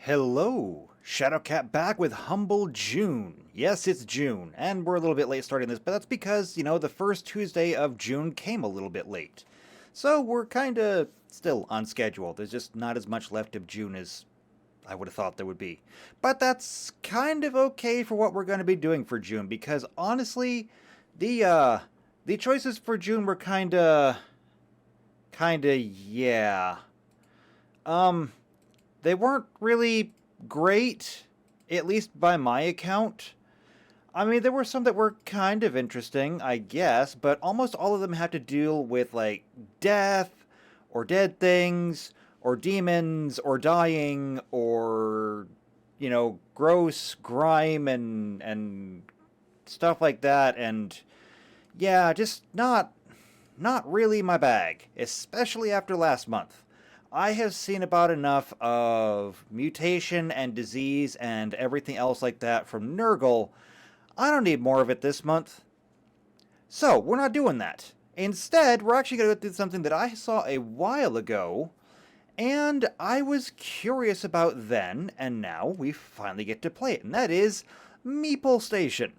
Hello! Shadowcat back with Humble June. Yes, it's June, and we're a little bit late starting this, but that's because, the first Tuesday of June came a little bit late. So we're kinda still on schedule. There's just not as much left of June as I would have thought there would be. But that's kind of okay for what we're going to be doing for June, because honestly, the choices for June were yeah. Um, they weren't really great, at least by my account. I mean, there were some that were kind of interesting, I guess, but almost all of them had to deal with, like, death, or dead things, or demons, or dying, or, gross grime and stuff like that, and yeah, just not really my bag, especially after last month. I have seen about enough of mutation and disease and everything else like that from Nurgle. I don't need more of it this month. So, we're not doing that. Instead, we're actually going to go through something that I saw a while ago, and I was curious about then, and now we finally get to play it, and that is Meeple Station.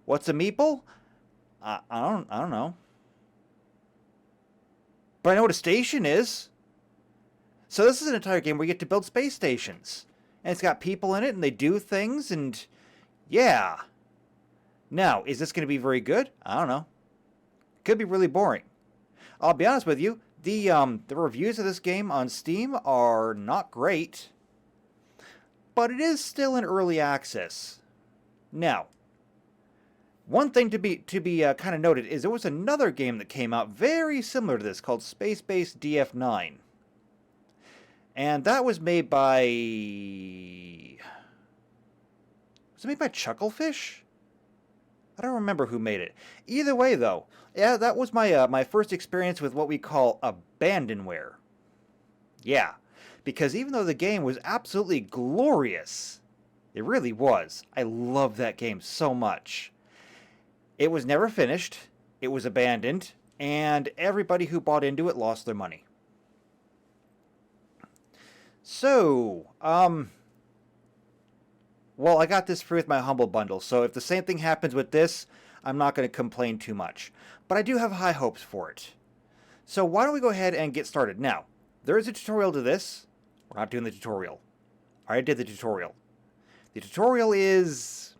What's a Meeple? I don't know. But I know what a station is. So this is an entire game where you get to build space stations. And it's got people in it, and they do things, and yeah. Now, is this going to be very good? I don't know. Could be really boring. I'll be honest with you, the reviews of this game on Steam are not great, but it is still in early access. Now, one thing to be kind of noted is there was another game that came out very similar to this called Space-Based DF9. And that was made by... Was it made by Chucklefish? I don't remember who made it. Either way, though, yeah, that was my first experience with what we call abandonware. Yeah, because even though the game was absolutely glorious, it really was. I love that game so much. It was never finished, it was abandoned, and everybody who bought into it lost their money. So, well, I got this free with my Humble Bundle, so if the same thing happens with this, I'm not going to complain too much. But I do have high hopes for it. So why don't we go ahead and get started. Now, there is a tutorial to this. We're not doing the tutorial. I already did the tutorial. The tutorial is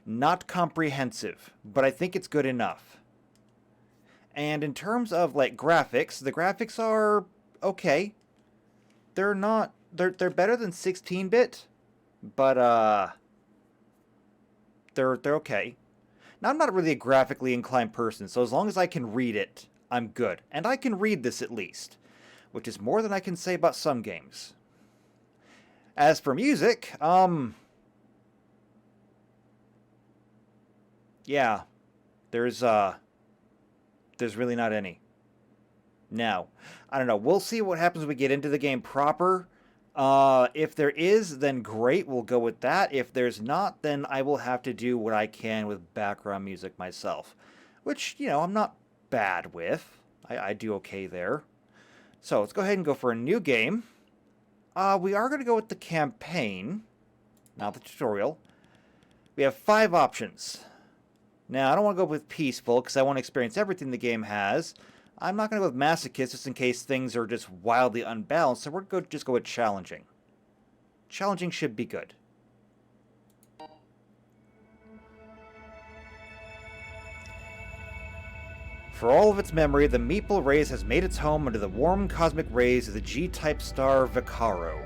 not comprehensive, but I think it's good enough. And in terms of, like, graphics, the graphics are okay. They're better than 16-bit, but they're okay. Now, I'm not really a graphically inclined person, so as long as I can read it, I'm good. And I can read this at least, which is more than I can say about some games. As for music, yeah, there's really not any. Now, I don't know. We'll see what happens when we get into the game proper. If there is, then great. We'll go with that. If there's not, then I will have to do what I can with background music myself. Which, I'm not bad with. I do okay there. So, let's go ahead and go for a new game. We are going to go with the campaign, not the tutorial. We have 5 options. Now, I don't want to go with peaceful, because I want to experience everything the game has. I'm not going to go with masochist just in case things are just wildly unbalanced, so we're going to just go with challenging. Challenging should be good. For all of its memory, the Meeple race has made its home under the warm cosmic rays of the G-type star Vicaro.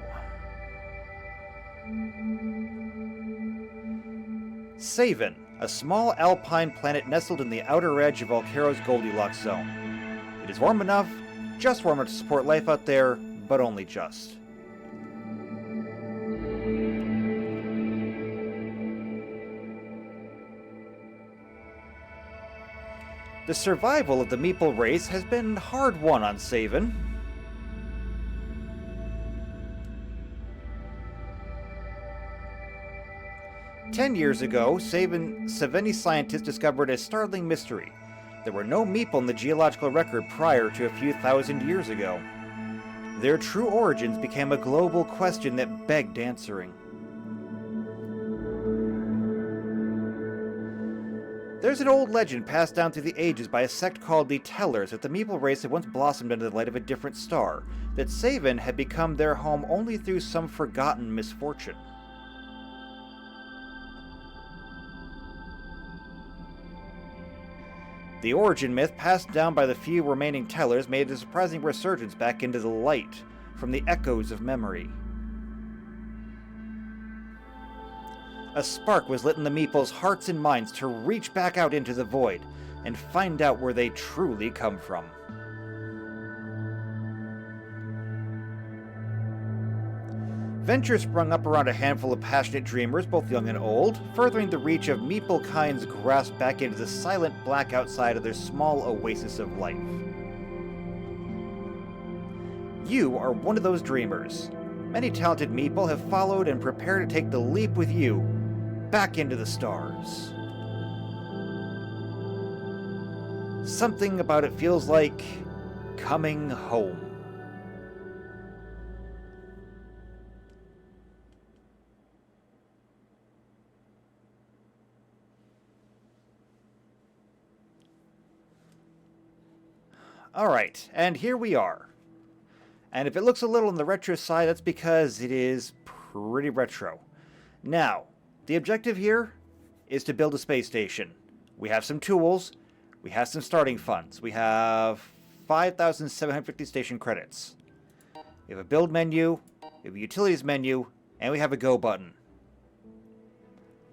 Saven, a small alpine planet nestled in the outer edge of Volcaro's Goldilocks zone. It is warm enough, just warm enough to support life out there, but only just. The survival of the Meeple race has been hard won on Saven. Ten years ago, Saveni scientists discovered a startling mystery. There were no Meeple in the geological record prior to a few thousand years ago. Their true origins became a global question that begged answering. There's an old legend passed down through the ages by a sect called the Tellers that the Meeple race had once blossomed under the light of a different star, that Saven had become their home only through some forgotten misfortune. The origin myth passed down by the few remaining Tellers made a surprising resurgence back into the light from the echoes of memory. A spark was lit in the Meeples' hearts and minds to reach back out into the void and find out where they truly come from. Ventures sprung up around a handful of passionate dreamers, both young and old, furthering the reach of Meeple-kind's grasp back into the silent black outside of their small oasis of life. You are one of those dreamers. Many talented Meeple have followed and prepared to take the leap with you back into the stars. Something about it feels like coming home. Alright, and here we are. And if it looks a little on the retro side, that's because it is pretty retro. Now, the objective here is to build a space station. We have some tools, we have some starting funds, we have 5,750 station credits. We have a build menu, we have a utilities menu, and we have a go button.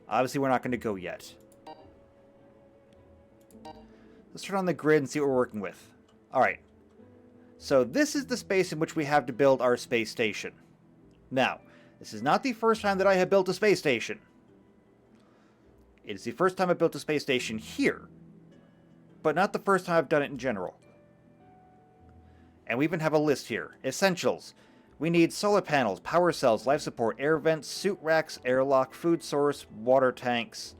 Obviously, we're not going to go yet. Let's turn on the grid and see what we're working with. Alright, so this is the space in which we have to build our space station. Now, this is not the first time that I have built a space station. It is the first time I built a space station here, but not the first time I've done it in general. And we even have a list here. Essentials. We need solar panels, power cells, life support, air vents, suit racks, airlock, food source, water tanks,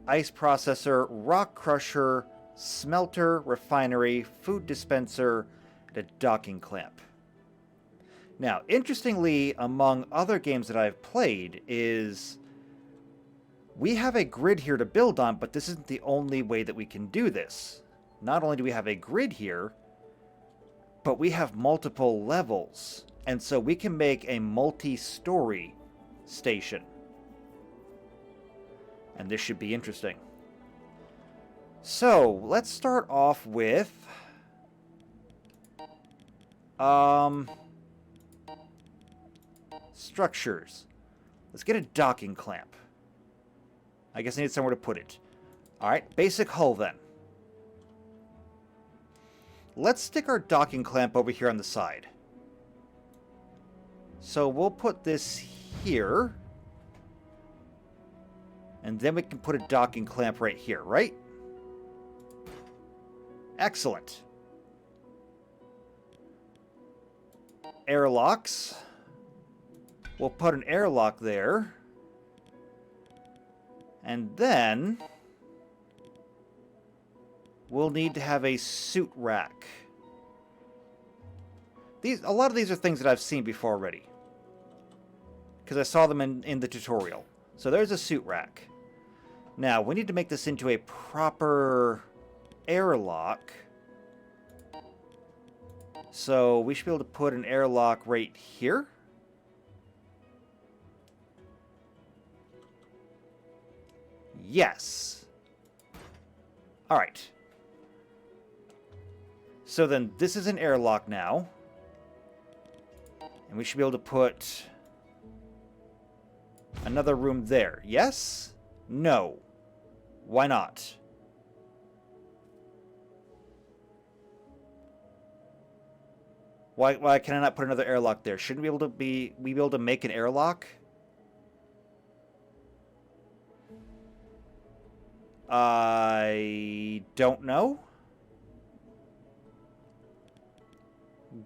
ice processor, rock crusher, smelter, refinery, food dispenser, and a docking clamp. Now, interestingly, among other games that I've played is we have a grid here to build on, but this isn't the only way that we can do this. Not only do we have a grid here, but we have multiple levels, and so we can make a multi-story station. And this should be interesting. So, let's start off with structures. Let's get a docking clamp. I guess I need somewhere to put it. Alright, basic hull then. Let's stick our docking clamp over here on the side. So we'll put this here. And then we can put a docking clamp right here, right? Excellent. Airlocks. We'll put an airlock there. And then we'll need to have a suit rack. A lot of these are things that I've seen before already, because I saw them in the tutorial. So there's a suit rack. Now, we need to make this into a proper airlock. So we should be able to put an airlock right here. Yes. Alright. So then this is an airlock now. And we should be able to put another room there. Yes? No. Why not? Why can I not put another airlock there? Shouldn't we be able to make an airlock? I don't know.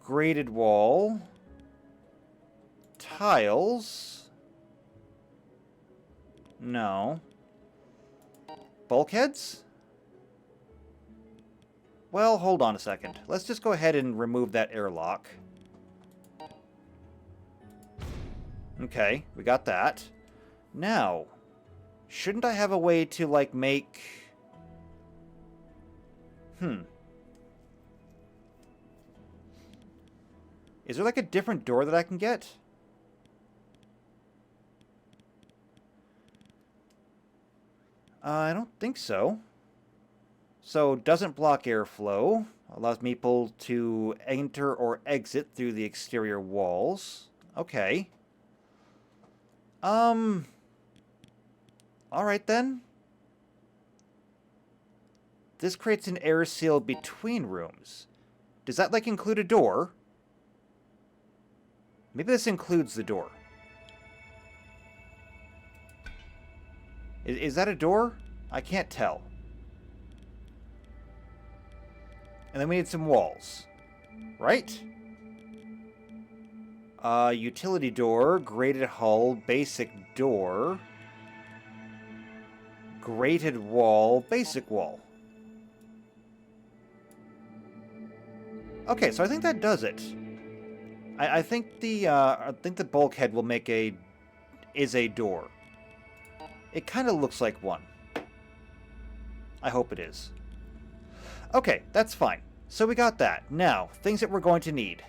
Graded wall. Tiles. No. Bulkheads? Well, hold on a second. Let's just go ahead and remove that airlock. Okay, we got that. Now, shouldn't I have a way to, like, make... Is there, like, a different door that I can get? I don't think so. So, doesn't block airflow. Allows Meeple to enter or exit through the exterior walls. Okay. Alright then. This creates an air seal between rooms. Does that, like, include a door? Maybe this includes the door. Is that a door? I can't tell. And then we need some walls. Right? Utility door, grated hull, basic door, grated wall, basic wall. Okay, so I think that does it. I think the bulkhead will make is a door. It kind of looks like one. I hope it is. Okay, that's fine. So we got that. Now, things that we're going to need.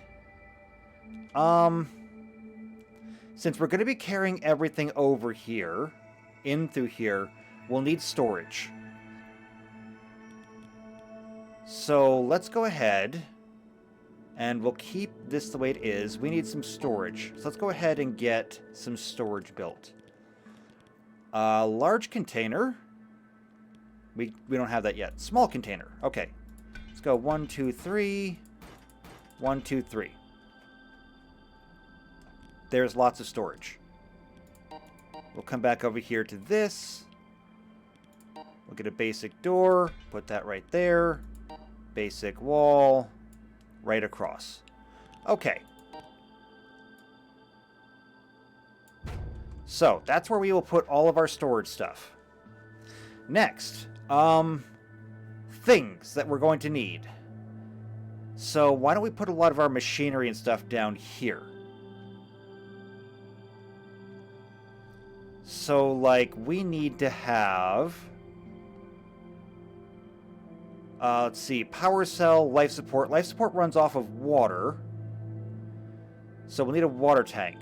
Since we're going to be carrying everything over here, in through here, we'll need storage. So let's go ahead, and we'll keep this the way it is. We need some storage. So let's go ahead and get some storage built. Large container. We don't have that yet. Small container. Okay. Let's go 1, 2, 3. 1, 2, 3. There's lots of storage. We'll come back over here to this. We'll get a basic door. Put that right there. Basic wall. Right across. Okay. So, that's where we will put all of our storage stuff. Next, things that we're going to need. So, why don't we put a lot of our machinery and stuff down here? So, like, we need to have... let's see, power cell, life support. Life support runs off of water. So we'll need a water tank.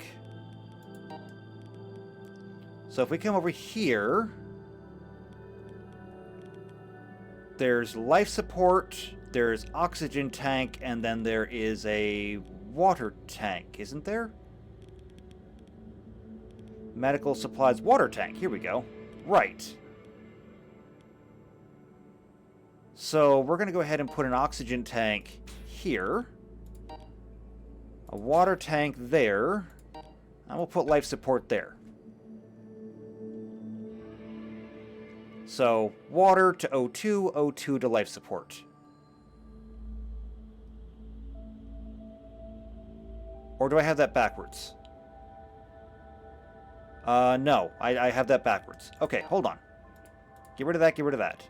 So if we come over here, there's life support, there's oxygen tank, and then there is a water tank, isn't there? Medical supplies water tank. Here we go. Right. So we're going to go ahead and put an oxygen tank here. A water tank there. And we'll put life support there. So water to O2, O2 to life support. Or do I have that backwards? No, I have that backwards. Okay, hold on. Get rid of that, get rid of that.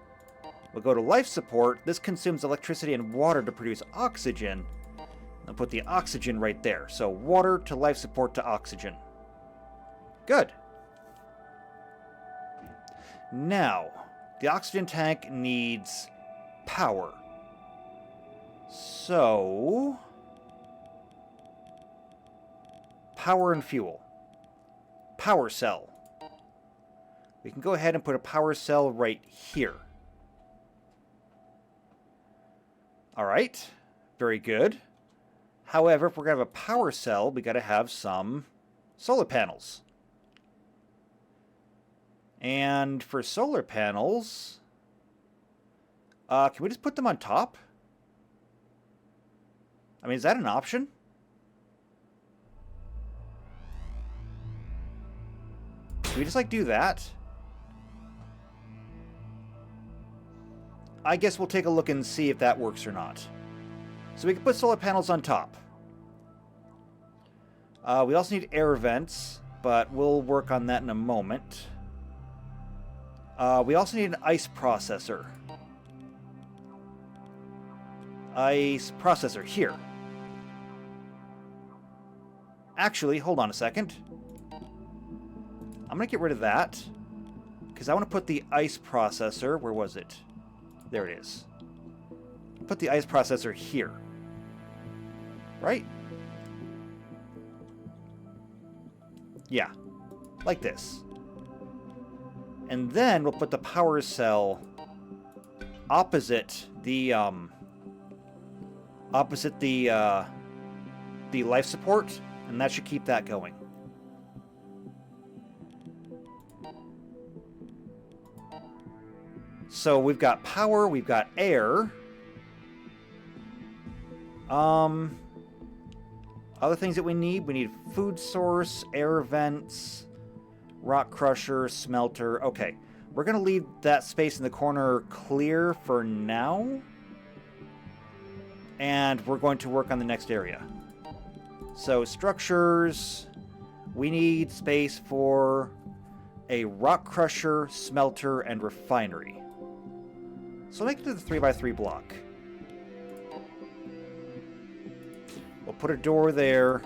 We'll go to life support. This consumes electricity and water to produce oxygen. I'll put the oxygen right there. So water to life support to oxygen. Good. Now, the oxygen tank needs power. So, power and fuel. Power cell. We can go ahead and put a power cell right here. Alright, very good. However, if we're going to have a power cell, we got to have some solar panels. And for solar panels, can we just put them on top? I mean, is that an option? Can we just, like, do that? I guess we'll take a look and see if that works or not. So we can put solar panels on top. We also need air vents, but we'll work on that in a moment. We also need an ice processor. Ice processor, here. Actually, hold on a second. I'm going to get rid of that. Because I want to put the ice processor... Where was it? There it is. Put the ice processor here. Right? Yeah. Like this. And then we'll put the power cell opposite the life support, and that should keep that going. So we've got power, we've got air. Other things that we need food source, air vents, rock crusher, smelter. Okay, we're going to leave that space in the corner clear for now. And we're going to work on the next area. So structures, we need space for a rock crusher, smelter, and refinery. So make it to the 3x3 block. We'll put a door there,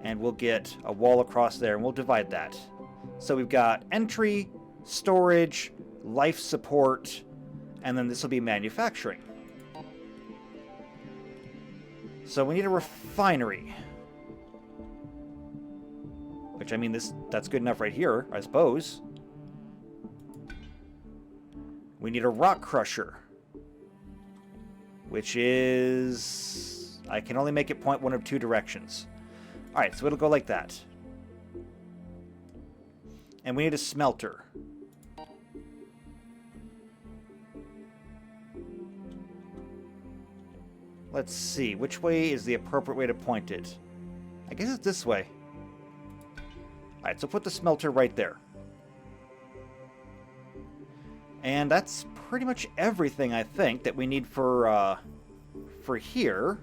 and we'll get a wall across there, and we'll divide that. So we've got entry, storage, life support, and then this will be manufacturing. So we need a refinery. Which, I mean, that's good enough right here, I suppose. We need a rock crusher. Which is... I can only make it point one of two directions. Alright, so it'll go like that. And we need a smelter. Let's see, which way is the appropriate way to point it? I guess it's this way. Alright, so put the smelter right there. And that's pretty much everything, I think, that we need for here.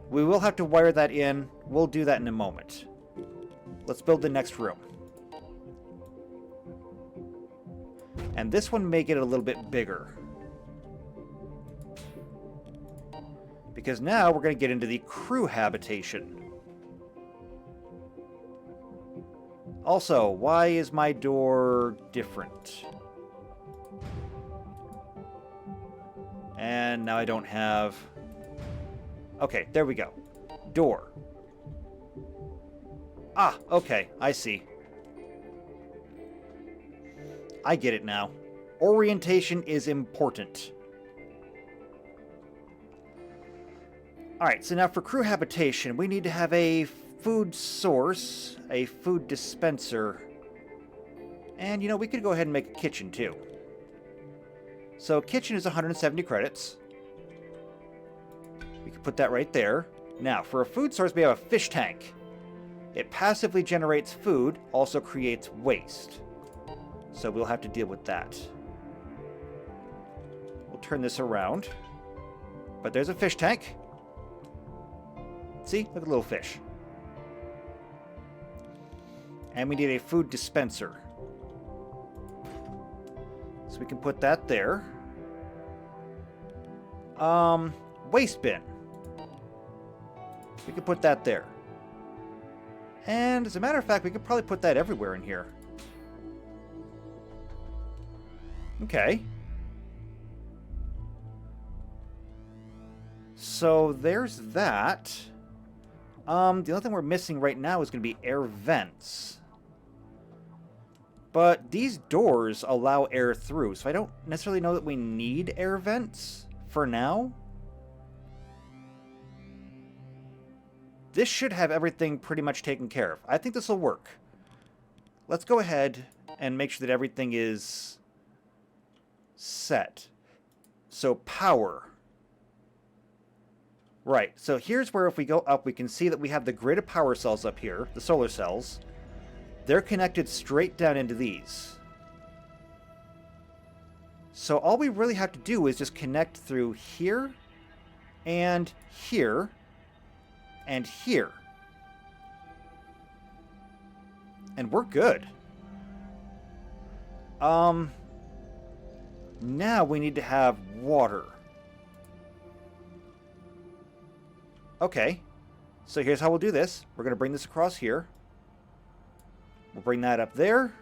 We will have to wire that in. We'll do that in a moment. Let's build the next room. And this one may get a little bit bigger. Because now we're going to get into the crew habitation. Also, why is my door different? And now I don't have... Okay, there we go. Door. Ah, okay, I see. I get it now. Orientation is important. Alright, so now for crew habitation, we need to have a food source, a food dispenser, and, you know, we could go ahead and make a kitchen, too. So, kitchen is 170 credits. We could put that right there. Now, for a food source, we have a fish tank. It passively generates food, also creates waste. So, we'll have to deal with that. We'll turn this around. But there's a fish tank. See? Look at the little fish. And we need a food dispenser. So we can put that there. Waste bin. We could put that there. And as a matter of fact, we could probably put that everywhere in here. Okay. So there's that. The only thing we're missing right now is going to be air vents. But these doors allow air through, so I don't necessarily know that we need air vents for now. This should have everything pretty much taken care of. I think this will work. Let's go ahead and make sure that everything is set. So power. Right, so here's where if we go up, we can see that we have the grid of power cells up here, the solar cells. They're connected straight down into these. So all we really have to do is just connect through here, and here, and here. And we're good. Now we need to have water. Okay, So here's how we'll do this. We're going to bring this across here. We'll bring that up there.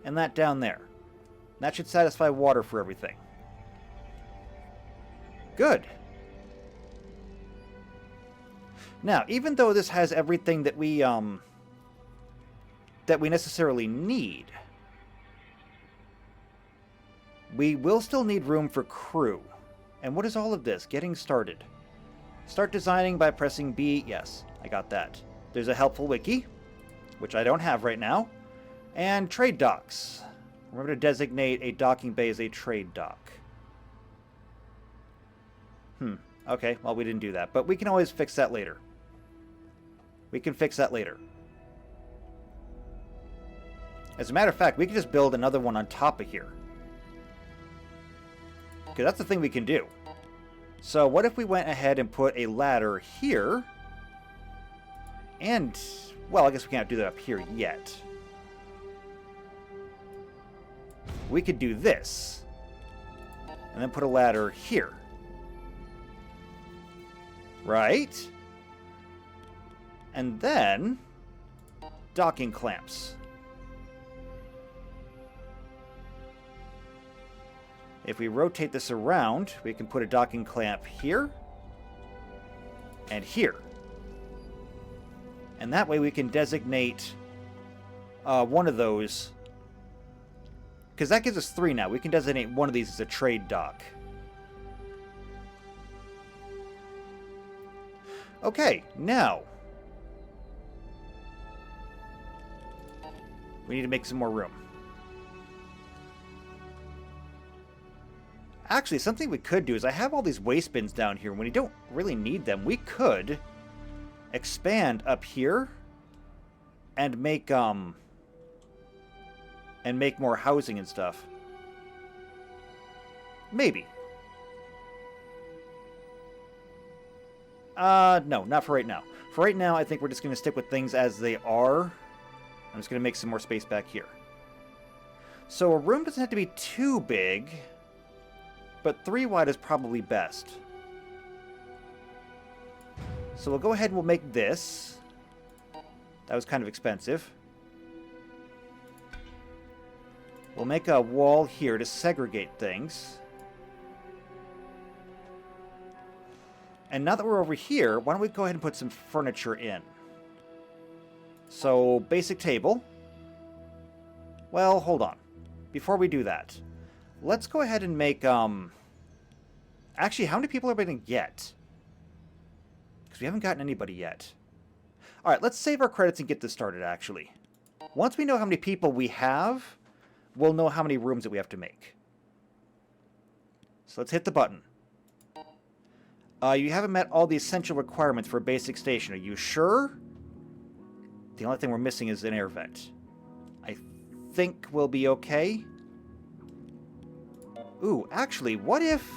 And that down there. That should satisfy water for everything. Good. Now, even though this has everything that we necessarily need, we will still need room for crew. And what is all of this? Getting started. Start designing by pressing B. Yes, I got that. There's a helpful wiki, which I don't have right now. And trade docks. Remember to designate a docking bay as a trade dock. Okay, well, we didn't do that. But we can always fix that later. We can fix that later. As a matter of fact, we can just build another one on top of here. Because that's the thing we can do. So what if we went ahead and put a ladder here? And, well, I guess we can't do that up here yet. We could do this. And then put a ladder here. Right? And then docking clamps. If we rotate this around, we can put a docking clamp here and here. And that way we can designate one of those. Because that gives us 3 now. We can designate one of these as a trade dock. Okay, now we need to make some more room. Actually, something we could do is I have all these waste bins down here. When we don't really need them, we could expand up here and make more housing and stuff. Maybe. No, not for right now. For right now, I think we're just going to stick with things as they are. I'm just going to make some more space back here. So a room doesn't have to be too big, but 3 wide is probably best. So we'll go ahead and we'll make this. That was kind of expensive. We'll make a wall here to segregate things. And now that we're over here, why don't we go ahead and put some furniture in? So, basic table. Well, hold on. Before we do that, let's go ahead and make, actually, how many people are we going to get? Because we haven't gotten anybody yet. Alright, let's save our credits and get this started, actually. Once we know how many people we have, we'll know how many rooms that we have to make. So let's hit the button. You haven't met all the essential requirements for a basic station. Are you sure? The only thing we're missing is an air vent. I think we'll be okay. Ooh, actually, what if...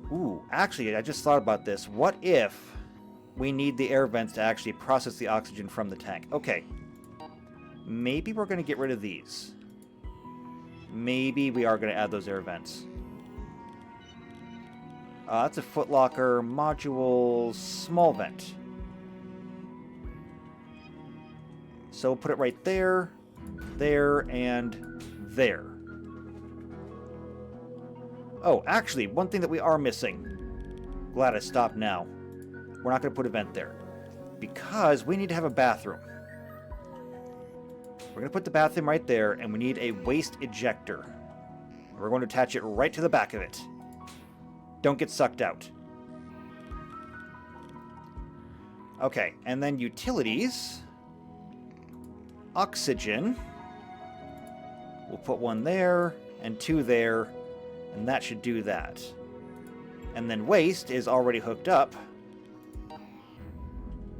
Ooh, actually, I just thought about this. What if we need the air vents to actually process the oxygen from the tank? Okay. Maybe we're going to get rid of these. Maybe we are going to add those air vents. That's a footlocker module small vent. So we'll put it right there, there, and there. Oh, actually, one thing that we are missing. Glad I stopped now. We're not going to put a vent there. Because we need to have a bathroom. We're going to put the bathroom right there, and we need a waste ejector. We're going to attach it right to the back of it. Don't get sucked out. Okay, and then utilities. Oxygen. We'll put 1 there, and 2 there, and that should do that. And then waste is already hooked up.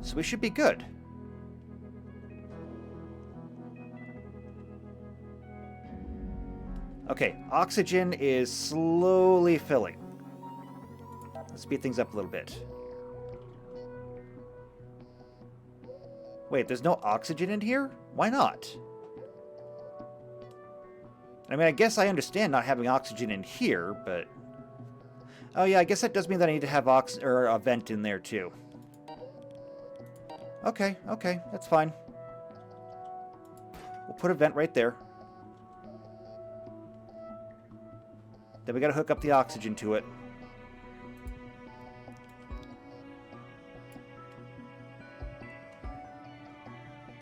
So we should be good. Okay, oxygen is slowly filling. Let's speed things up a little bit. Wait, there's no oxygen in here? Why not? I mean, I guess I understand not having oxygen in here, but... Oh yeah, I guess that does mean that I need to have a vent in there too. Okay, okay, that's fine. We'll put a vent right there. Then we gotta hook up the oxygen to it.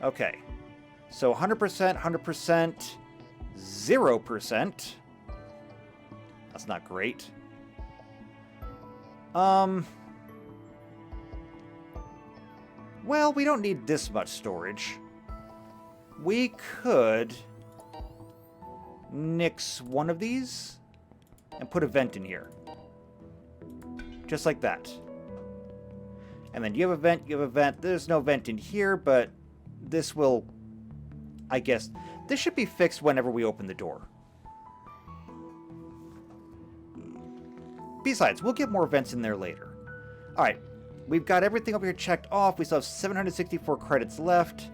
Okay. So 100%, 100%, 0%. That's not great. Well, we don't need this much storage. We could nix one of these and put a vent in here. Just like that. And then you have a vent, you have a vent. There's no vent in here, but this will, I guess, this should be fixed whenever we open the door. Besides, we'll get more vents in there later. Alright, we've got everything over here checked off. We still have 764 credits left.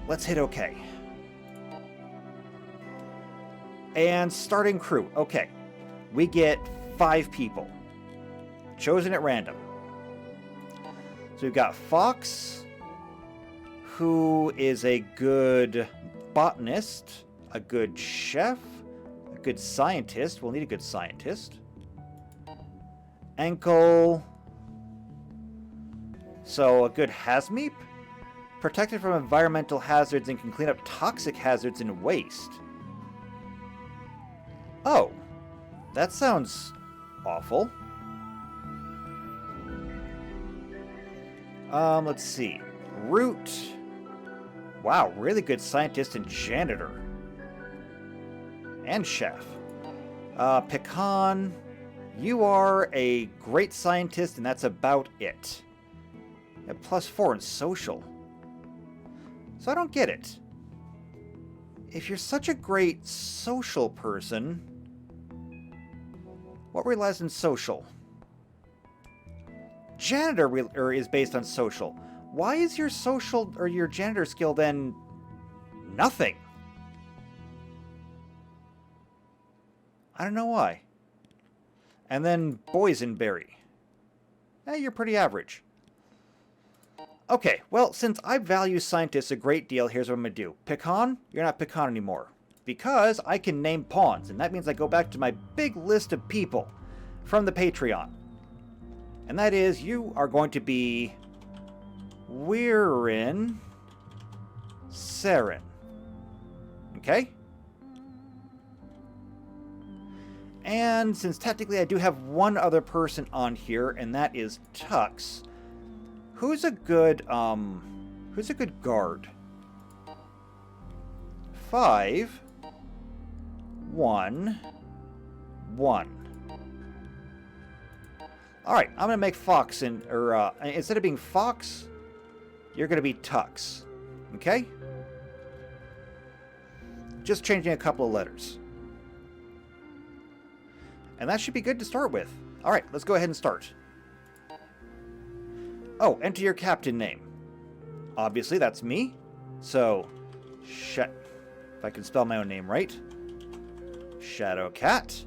Let's hit OK. And starting crew. Okay. We get 5 people. Chosen at random. So we've got Fox, who is a good botanist, a good chef, a good scientist. We'll need a good scientist. Ankle. So a good Hazmeep. Protected from environmental hazards and can clean up toxic hazards and waste. Oh. That sounds awful. Let's see. Root. Wow, really good scientist and janitor. And chef. Pecan. You are a great scientist, and that's about it. At +4 in social. So I don't get it. If you're such a great social person, what relies on social? Janitor is based on social. Why is your social or your janitor skill then nothing? I don't know why. And then boysenberry. You're pretty average. Okay, well, since I value scientists a great deal, here's what I'm going to do. Pecan, you're not Pecan anymore. Because I can name pawns, and that means I go back to my big list of people from the Patreon. And that is, you are going to be Weirin Saren. Okay? And since technically I do have one other person on here, and that is Tux. Who's a good guard? 5, 1, 1. Alright, I'm gonna make Fox instead of being Fox, you're gonna be Tux. Okay? Just changing a couple of letters. And that should be good to start with. Alright, let's go ahead and start. Oh, enter your captain name. Obviously, that's me. So, if I can spell my own name right. Shadowcat.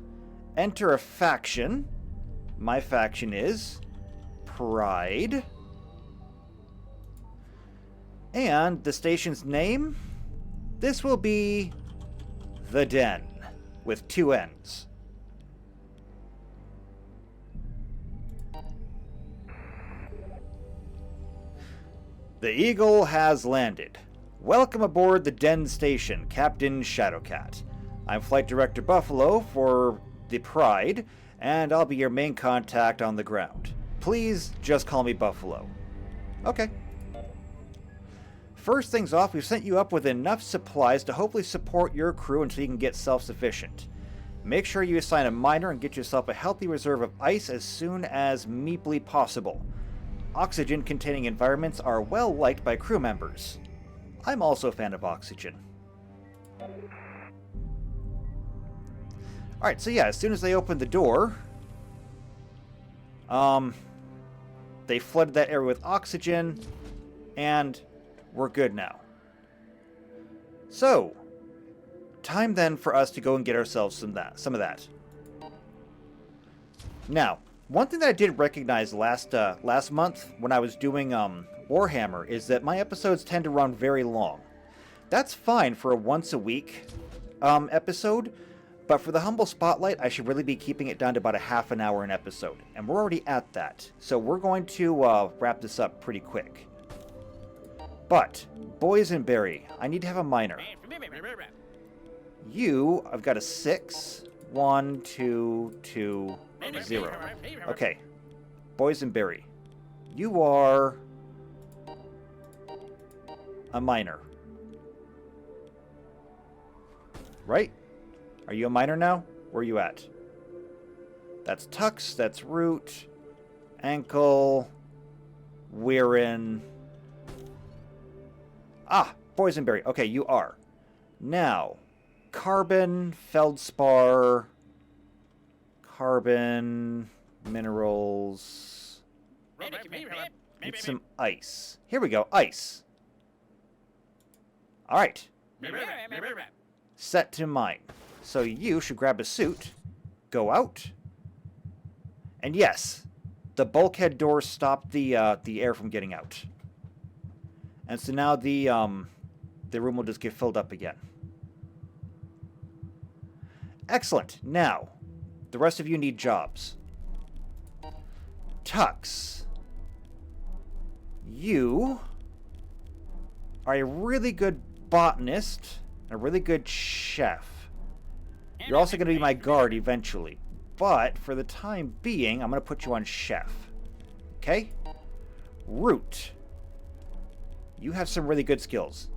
Enter a faction. My faction is Pride. And the station's name? This will be The Den, with 2 N's. The Eagle has landed. Welcome aboard the Den Station, Captain Shadowcat. I'm Flight Director Buffalo for the Pride, and I'll be your main contact on the ground. Please just call me Buffalo. Okay. First things off, we've sent you up with enough supplies to hopefully support your crew until you can get self-sufficient. Make sure you assign a miner and get yourself a healthy reserve of ice as soon as Meeple possible. Oxygen-containing environments are well liked by crew members. I'm also a fan of oxygen. Alright, so yeah, as soon as they opened the door, they flooded that area with oxygen, and we're good now. So, time then for us to go and get ourselves some of that. Now, one thing that I did recognize last month when I was doing Warhammer is that my episodes tend to run very long. That's fine for a once-a-week episode, but for the Humble Spotlight, I should really be keeping it down to about a half an hour an episode, and we're already at that. So we're going to wrap this up pretty quick. But, Boysenberry, I need to have a miner. You, I've got a 6, 1, 2, 2, 0. Okay, Boysenberry, you are a miner. Right? Are you a miner now? Where are you at? That's Tux, that's Root, Ankle, Weirin. Ah, Boysenberry. Okay, you are. Now, Carbon, Feldspar, Carbon, Minerals. Need some ice. Here we go, ice. Alright. Set to mine. So you should grab a suit, go out, and yes, the bulkhead doors stop the air from getting out. And so now the room will just get filled up again. Excellent. Now, the rest of you need jobs. Tux, you are a really good botanist, a really good chef. You're also going to be my guard eventually. But for the time being, I'm going to put you on chef. Okay? Root. You have some really good skills.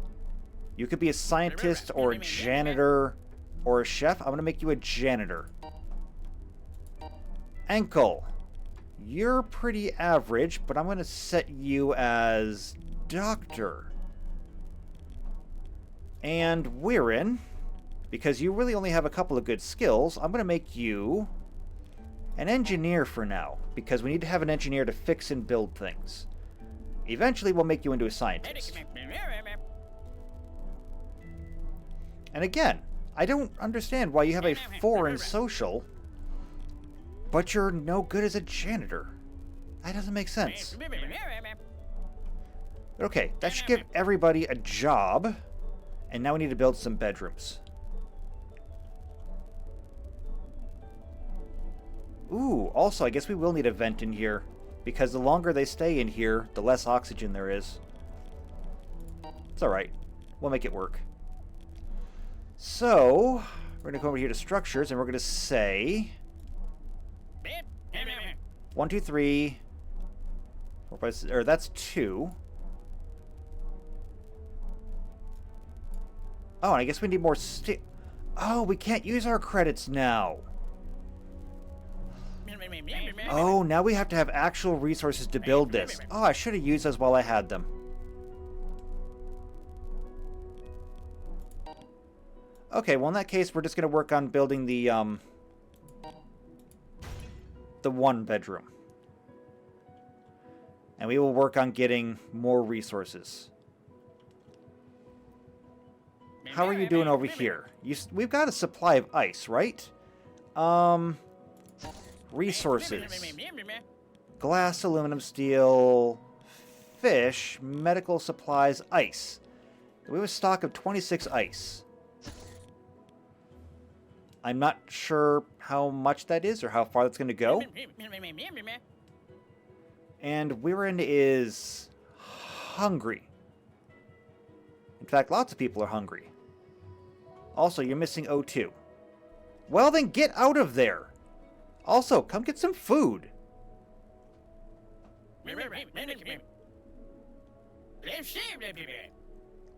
You could be a scientist or a janitor or a chef. I'm going to make you a janitor. Ankle. You're pretty average, but I'm going to set you as doctor. And Weirin, because you really only have a couple of good skills, I'm going to make you an engineer for now, because we need to have an engineer to fix and build things. Eventually, we'll make you into a scientist. And again, I don't understand why you have a 4 in social, but you're no good as a janitor. That doesn't make sense. Okay, that should give everybody a job. And now we need to build some bedrooms. Ooh, also, I guess we will need a vent in here, because the longer they stay in here, the less oxygen there is. It's alright. We'll make it work. So, we're going to go over here to structures, and we're going to say 1, 2, 3, 4, 5, 6, or that's 2. Oh, and I guess we need more Oh, we can't use our credits now. Oh, now we have to have actual resources to build this. Oh, I should have used those while I had them. Okay, well in that case, we're just going to work on building the 1 bedroom. And we will work on getting more resources. How are you doing over here? We've got a supply of ice, right? Resources. Glass, aluminum, steel, fish, medical supplies, ice. We have a stock of 26 ice. I'm not sure how much that is or how far that's going to go. And Weirin is hungry. In fact, lots of people are hungry. Also, you're missing O2. Well, then get out of there. Also, come get some food.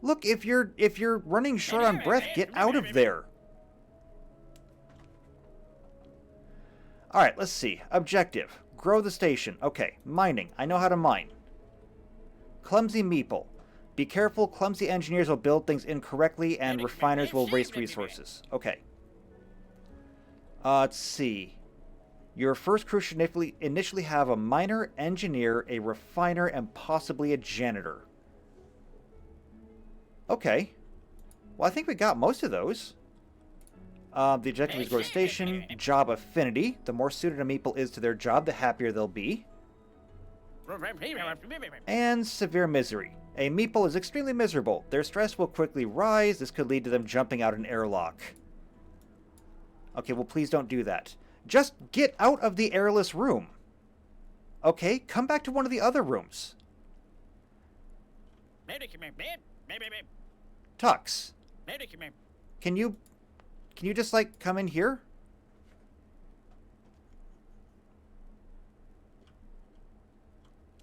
Look, if you're running short on breath, get out of there. All right, let's see. Objective. Grow the station. Okay, mining. I know how to mine. Clumsy Meeple. Be careful, clumsy engineers will build things incorrectly and refiners will waste resources. Okay. Let's see. Your first crew should initially have a miner, engineer, a refiner, and possibly a janitor. Okay. Well, I think we got most of those. The objective is growth station, job affinity. The more suited a Meeple is to their job, the happier they'll be. And severe misery. A Meeple is extremely miserable. Their stress will quickly rise. This could lead to them jumping out an airlock. Okay, well, please don't do that. Just get out of the airless room. Okay, come back to one of the other rooms. Tux. Can you just, like, come in here?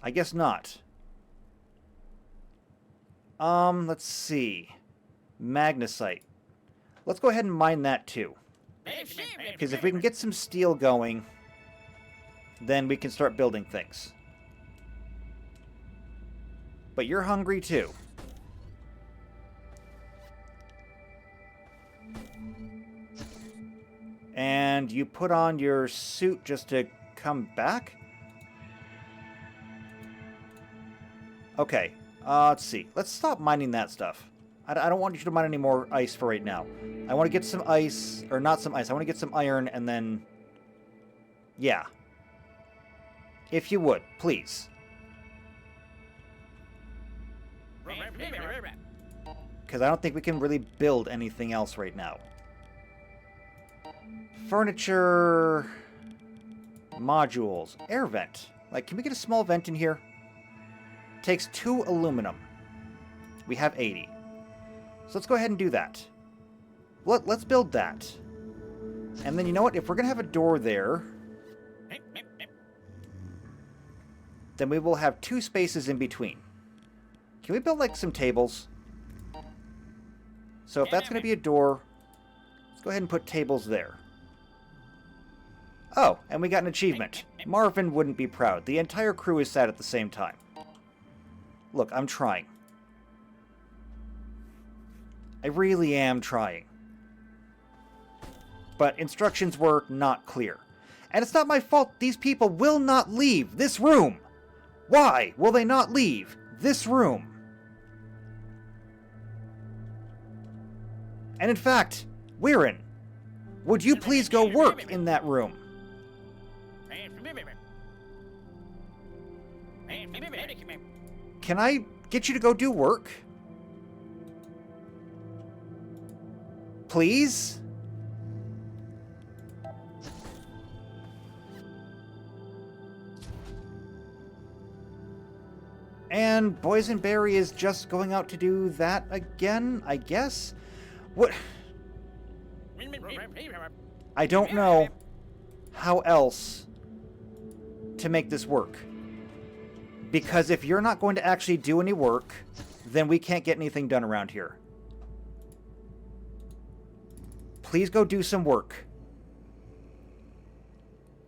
I guess not. Let's see. Magnesite. Let's go ahead and mine that too. Because if we can get some steel going, then we can start building things. But you're hungry too. And you put on your suit just to come back? Okay, let's see. Let's stop mining that stuff. I don't want you to mine any more ice for right now. I want to get some ice, or not some ice. I want to get some iron, and then... yeah. If you would, please. Because I don't think we can really build anything else right now. Furniture... modules. Air vent. Like, can we get a small vent in here? Takes 2 aluminum. We have 80. So let's go ahead and do that. Let's build that. And then you know what? If we're going to have a door there, then we will have 2 spaces in between. Can we build, like, some tables? So if that's going to be a door, let's go ahead and put tables there. Oh, and we got an achievement. Marvin wouldn't be proud. The entire crew is sad at the same time. Look, I'm trying. I really am trying. But instructions were not clear. And it's not my fault these people will not leave this room. Why will they not leave this room? And in fact, Weirin, would you please go work in that room? Can I get you to go do work? Please? And Boysenberry is just going out to do that again, I guess? What? I don't know how else to make this work. Because if you're not going to actually do any work, then we can't get anything done around here. Please go do some work.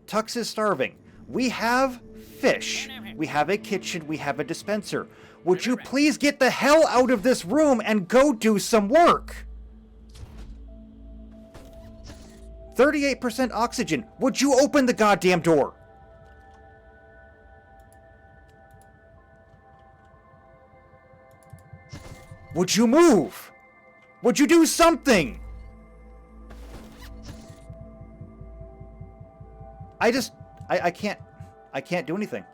Tux is starving. We have fish. We have a kitchen. We have a dispenser. Would you please get the hell out of this room and go do some work? 38% oxygen. Would you open the goddamn door? Would you move? Would you do something? I can't do anything.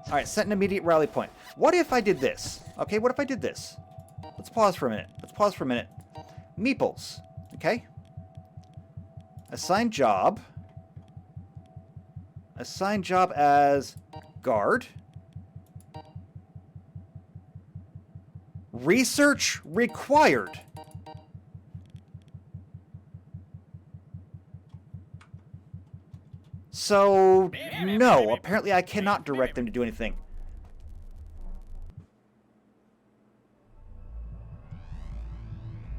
Alright, set an immediate rally point. What if I did this? Okay, what if I did this? Let's pause for a minute. Meeples. Okay? Assign job. Assign job as guard. Research required. So, no, apparently I cannot direct them to do anything.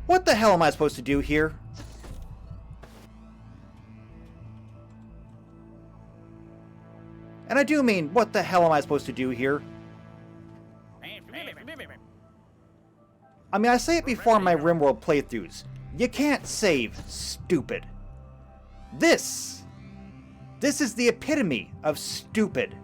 What the hell am I supposed to do here? And I do mean, what the hell am I supposed to do here? I mean, I say it before my RimWorld playthroughs. You can't save stupid. This is the epitome of stupid.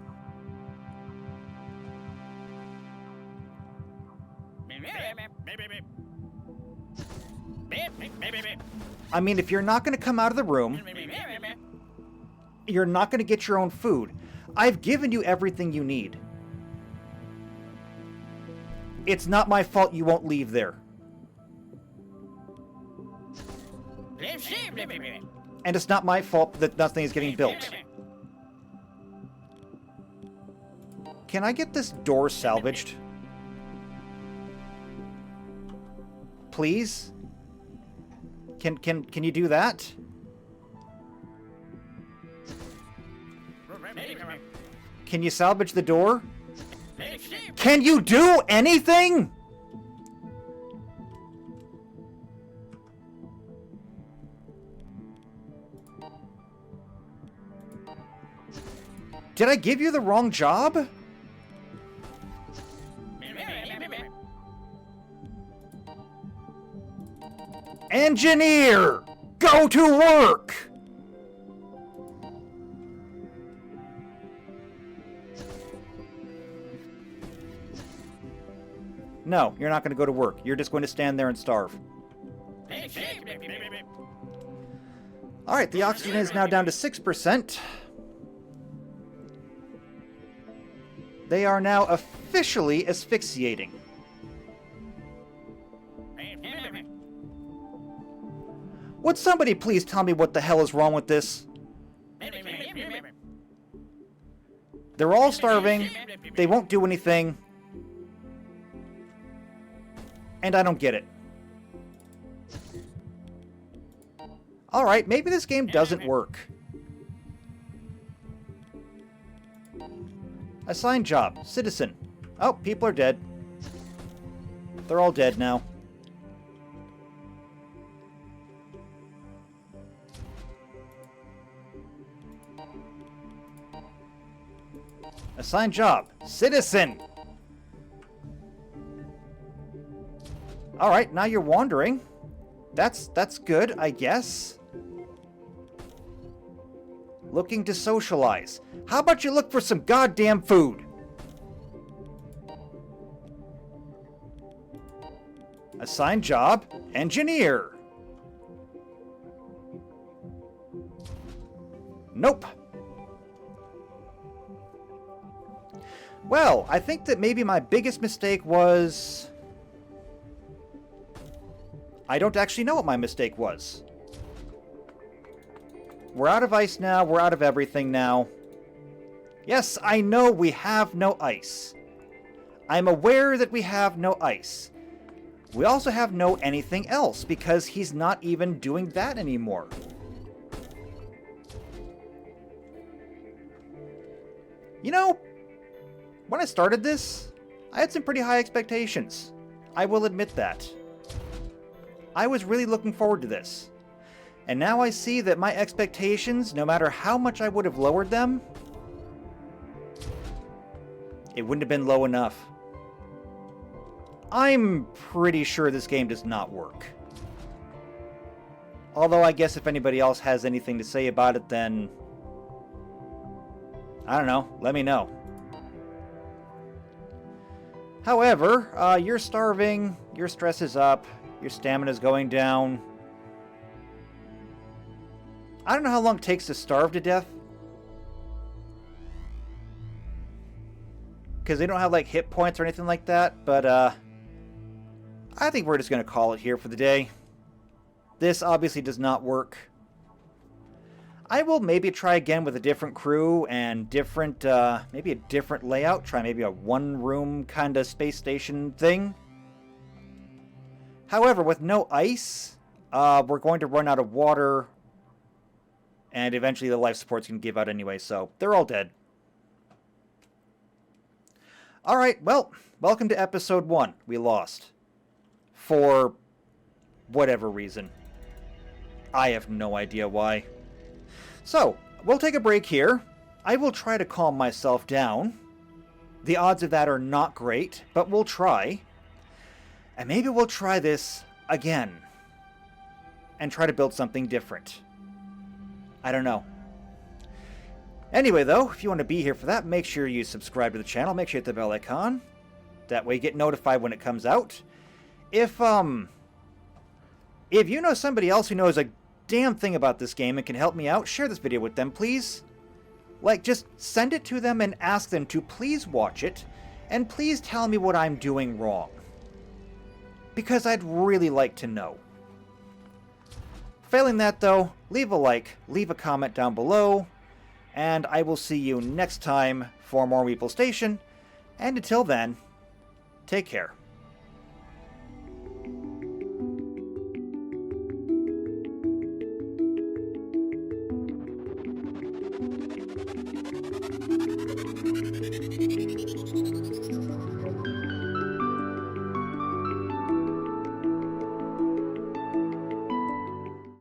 I mean, if you're not going to come out of the room, you're not going to get your own food. I've given you everything you need. It's not my fault you won't leave there. And it's not my fault that nothing is getting built. Can I get this door salvaged? Please? Can you do that? Can you salvage the door? Can you do anything? Did I give you the wrong job? Engineer! Go to work! No, you're not going to go to work. You're just going to stand there and starve. Alright, the oxygen is now down to 6%. They are now officially asphyxiating. Would somebody please tell me what the hell is wrong with this? They're all starving. They won't do anything. And I don't get it. Alright, maybe this game doesn't work. Assigned job. Citizen. Oh, people are dead. They're all dead now. Assigned job. Citizen! Alright, now you're wandering. That's good, I guess. Looking to socialize. How about you look for some goddamn food? Assigned job. Engineer. Nope. Well, I think that maybe my biggest mistake was... I don't actually know what my mistake was. We're out of ice now. We're out of everything now. Yes, I know we have no ice. I'm aware that we have no ice. We also have no anything else, because he's not even doing that anymore. You know, when I started this, I had some pretty high expectations. I will admit that. I was really looking forward to this. And now I see that my expectations, no matter how much I would have lowered them, it wouldn't have been low enough. I'm pretty sure this game does not work. Although I guess if anybody else has anything to say about it, then... I don't know, let me know. However, you're starving, your stress is up, your stamina's going down. I don't know how long it takes to starve to death. Because they don't have, like, hit points or anything like that. But, I think we're just going to call it here for the day. This obviously does not work. I will maybe try again with a different crew and different, maybe a different layout. Try maybe a one-room kind of space station thing. However, with no ice, we're going to run out of water. And eventually the life support's going to give out anyway, so they're all dead. Alright, well, welcome to episode 1. We lost. For whatever reason. I have no idea why. So, we'll take a break here. I will try to calm myself down. The odds of that are not great, but we'll try. And maybe we'll try this again. And try to build something different. I don't know. Anyway, though, if you want to be here for that, make sure you subscribe to the channel. Make sure you hit the bell icon. That way you get notified when it comes out. If you know somebody else who knows a damn thing about this game and can help me out, share this video with them, please. Like, just send it to them and ask them to please watch it, and please tell me what I'm doing wrong. Because I'd really like to know. Failing that, though, leave a like, leave a comment down below, and I will see you next time for more Meeple Station, and until then, take care.